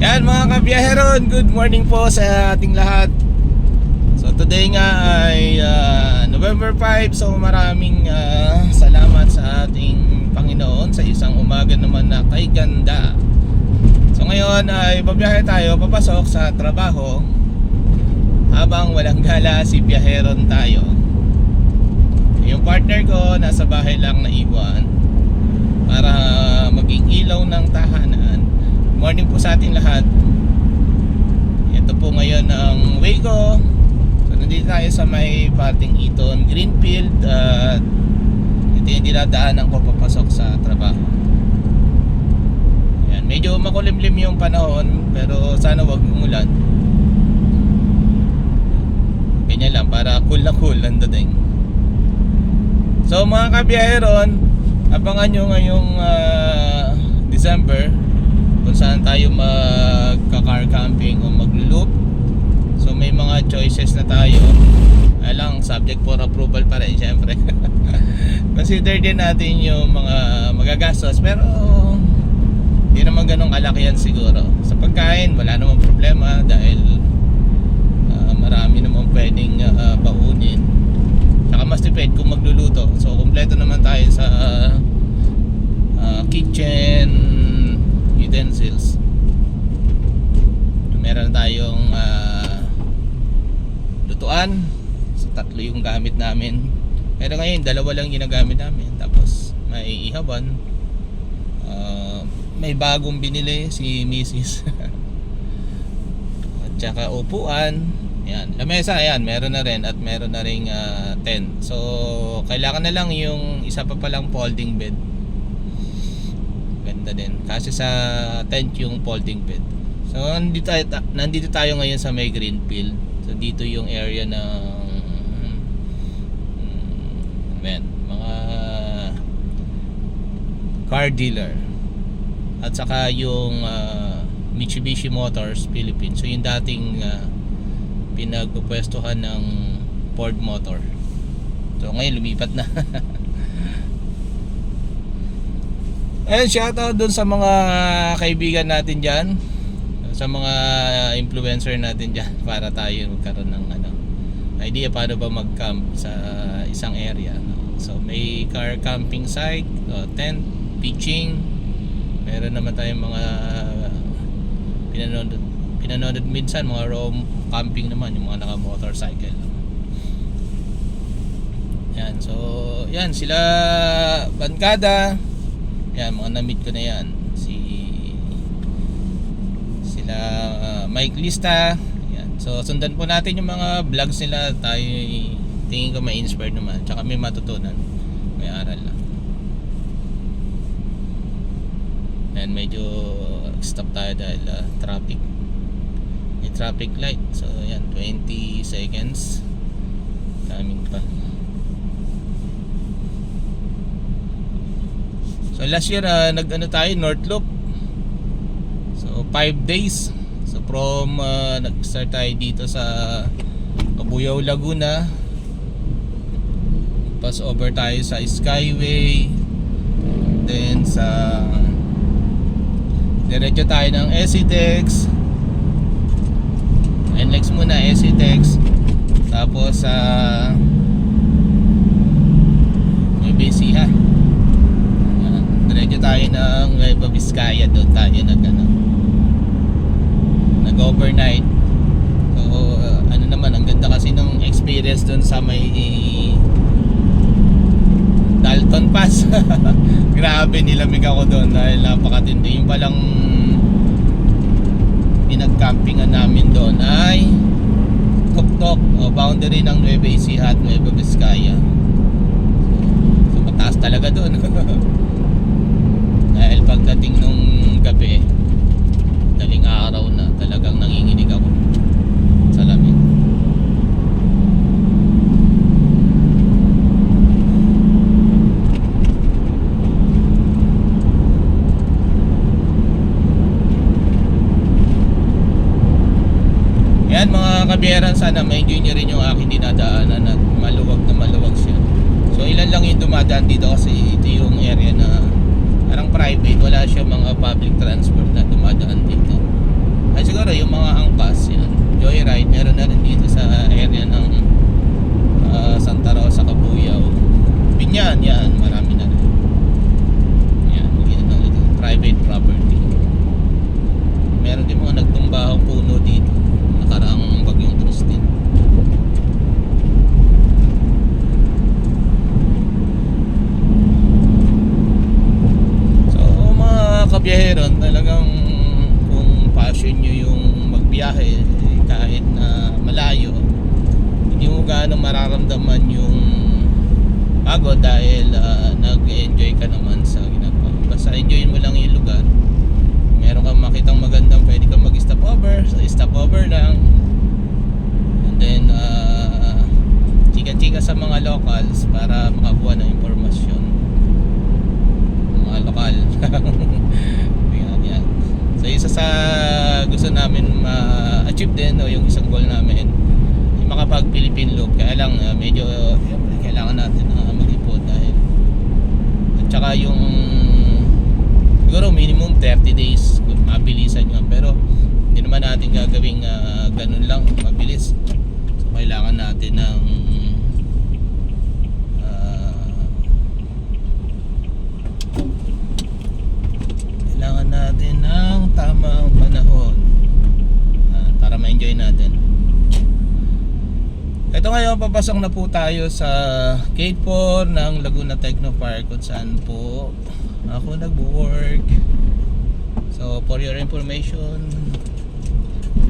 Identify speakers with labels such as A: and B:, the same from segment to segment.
A: Yan mga kabiyaheron, good morning po sa ating lahat. So today nga ay November 5. So maraming salamat sa ating Panginoon sa isang umaga naman na kay ganda. So ngayon ay babiyahe tayo papasok sa trabaho. Habang walang gala si biyaheron tayo. Yung partner ko nasa bahay lang na iwan para maging ilaw ng tahanan. Morning po sa ating lahat. Ito po ngayon ang way ko. So nandito tayo sa may parting Eton Greenfield at ito yung dinadaanan ko papasok sa trabaho. Ayan, medyo makulimlim yung panahon pero sana wag umulan. Ganyan lang para cool na cool ang dating. So mga kabiyaheron, abangan nyo ngayong December kung saan tayo magka-car camping o maglo-loop. So may mga choices na tayo. Alang subject for approval pa rin syempre. Consider din natin yung mga magagastos pero hindi naman ganong kalakihan siguro. Sa pagkain wala namang problema dahil marami namang pwedeng baunin. Saka mas tipid kung magluluto. So kompleto naman tayo sa kitchen utensils. Meron tayong lutuan. So tatlo yung gamit namin. Pero ngayon dalawa lang ginagamit namin. Tapos may ihawan. May bagong binili si Mrs. At saka upuan. Yan. Lamesa ayan, meron na rin at meron na ring tent. So kailangan na lang yung isa pa palang folding bed. Ganda din. Kasi sa tent yung folding bed. So nandito tayo ngayon sa may Greenfield. So dito yung area ng mga car dealer. At saka yung Mitsubishi Motors Philippines. So yung dating pinagpupwestuhan ng Ford Motor. So ngayon lumipat na. And shoutout dun sa mga kaibigan natin dyan, sa mga influencer natin dyan, para tayo magkaroon ng idea paano ba mag-camp sa isang area. So may car camping site, tent, pitching. Meron naman tayong mga pinanood minsan, mga roam camping naman, yung mga naka-motorcycle. Yan, so yan sila Bankada. Yan, mga na-meet ko na yan. Sila Mike Lista. Yan. So sundan po natin yung mga vlogs nila. Tayo tingin ko ma-inspire naman. Tsaka may matutunan. May aral lang. Yan, medyo stop tayo dahil traffic. May traffic light. So yan, 20 seconds. Daming pa. So last year nag-ano tayo, North Loop. So 5 days. So from nag-start tayo dito sa Cabuyao, Laguna. Pass over tayo sa Skyway. Then sa diretso tayo ng SCTEX. NLEX muna, SCTEX. Tapos sa may BC ha. Diretso tayo ng Nueva Vizcaya. Doon tayo nag-overnight. So ano naman, ang ganda kasi ng experience doon sa may Dalton Pass. Grabe, nilamig ako doon dahil napakatindi. Yung palang pinag-campingan namin doon ay Tuktok o boundary ng Nueva Ecija at Nueva Vizcaya. So mataas talaga doon. Dahil pagdating nung gabi, daling araw na, talagang nanginginig ako sa lamig. Yan mga kabiyaran, sana ma-enjoy nyo rin yung aking dinadaanan at maluwag siya. So ilan lang yung dumadaan dito kasi ito yung area na parang private, wala siya mga public transport na dumadaan dito. hour lang. And then chika-chika sa mga locals para makakuha ng impormasyon, mga lokal. Yan. So isa sa gusto namin ma-achieve din, o yung isang goal namin, yung makapag Philippine loop. Kaya lang medyo kailangan natin mag-ipon dahil at saka yung siguro minimum 30 days mabilisan yun, pero hindi naman natin gagawing ganun lang mabilis. So kailangan natin ng tamang panahon para ma-enjoy natin. Ito ngayon, papasok na po tayo sa Gate 4 ng Laguna Technopark, kung saan po ako nag-work. So for your information,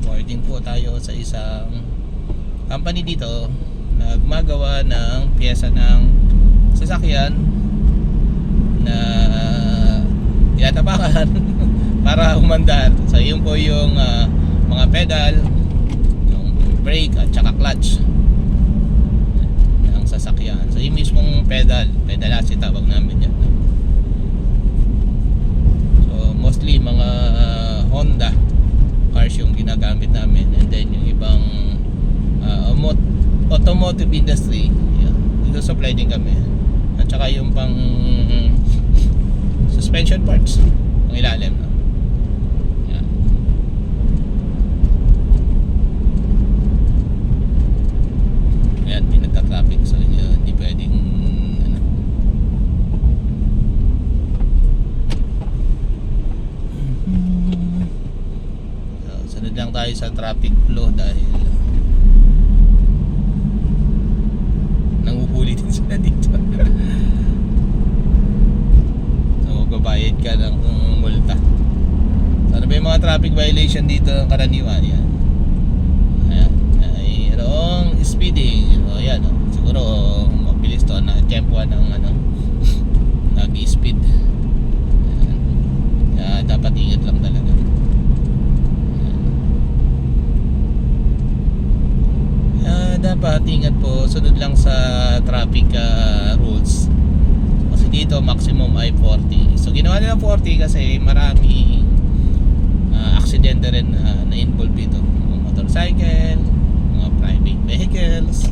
A: working po tayo sa isang company dito na gumagawa ng piyesa ng sasakyan na tinatapakan para umandar. So yun po yung mga pedal, yung brake at saka clutch ng sasakyan. So yung mismong pedalasi tawag namin yan. So mostly mga Honda cars yung ginagamit namin, and then yung ibang automotive industry, dito supply din kami. At saka yung pang suspension parts, ang ilalim, no? Ayan, pinagka-traffic, so hindi pwedeng so, sunod lang tayo sa traffic flow dahil nanguhuli din sila dito. So magbabayad ka ng multa. So ano ba yung mga traffic violation dito karaniwan? Yan, mayroong speeding. O yan, siguro mabilis to na tempoan ng nag-speed. Kaya dapat ingat lang talaga. Dapat ingat po, sunod lang sa traffic rules. Kasi dito maximum ay 40. So ginawa nila 40 kasi marami aksidente rin na involved dito. Mga motorcycle, mga private vehicles,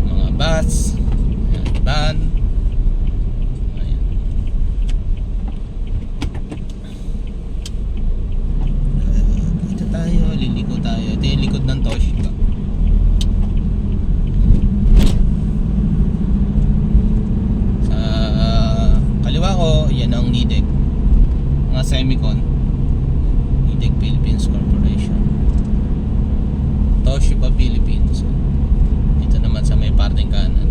A: mga bus, van. Ayan. Dito tayo, liliko tayo. Ito yung likod ng Toshiba. Ko, yan ang NIDEC, mga Semicon, NIDEC Philippines Corporation, Toshiba Philippines. Ito naman sa may parteng kanan.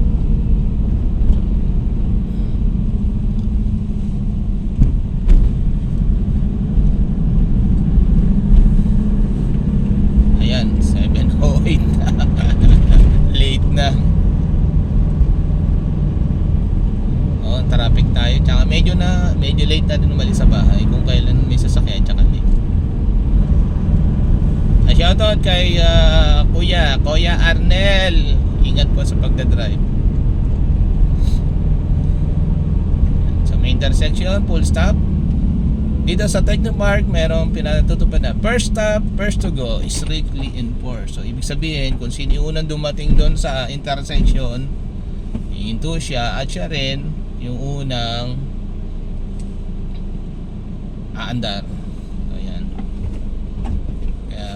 A: Ayan, 7:08 late na. Traffic tayo, tsaka medyo late na din umalis sa bahay kung kailan may sasakyan tsaka late. Shoutout kay Kuya Arnel, ingat po sa pagdadrive. Sa may intersection, full stop. Dito sa Technopark merong pinatutupad na first stop, first to go, strictly enforced. So ibig sabihin, kung sino yung unang dumating doon sa intersection, hihinto siya at siya rin yung unang aandar. So yan. Kaya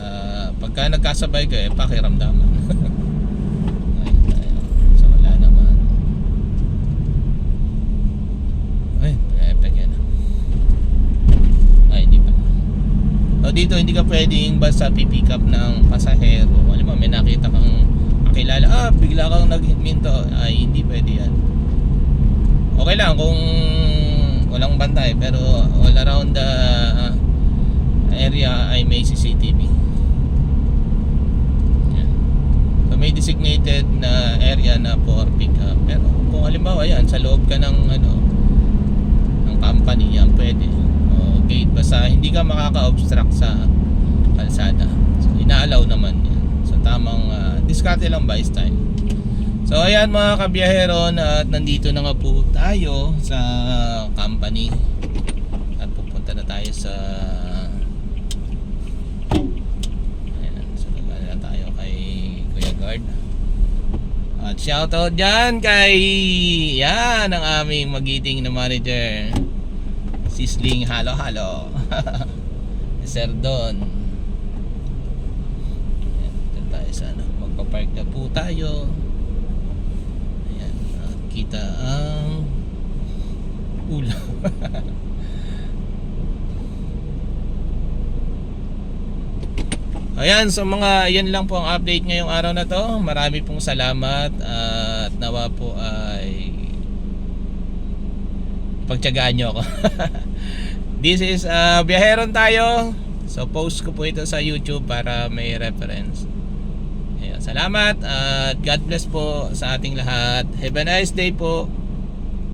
A: pagka nagkasabay kayo, pakiramdaman. Ayun tayo. So wala naman. Ay, perfect yan. Ay, di pa. So dito hindi ka pwedeng basta pipick up ng pasahero. Alam mo, may nakita kang kakilala, bigla kang naghinto. Ay, hindi pwede yan. Okay lang kung walang bantay, pero all around the area ay may CCTV. Yan. So may designated na area na for pick up. Pero kung halimbawa yan, sa loob ka ng ng company, yan pwede. O gate, basta hindi ka makaka-obstruct sa kalsada. So inaalaw naman yan. So tamang diskarte lang by style. So ayan mga kabiyahero, at nandito na nga po tayo sa company. At pupunta na tayo sa Guard. At shoutout dyan kay yan ang aming magiting na manager, Sisling Halo Halo. Sir Don. Ayan, dito tayo sana. Magpapark na po tayo. Ayan, at kita ang ulam. Ayan, so mga yan lang po ang update ngayong araw na to. Marami pong salamat at nawa po ay pagtiyagaan nyo ako. This is Biyaheron Tayo. So post ko po ito sa YouTube para may reference. Ayan, salamat at God bless po sa ating lahat. Have a nice day po.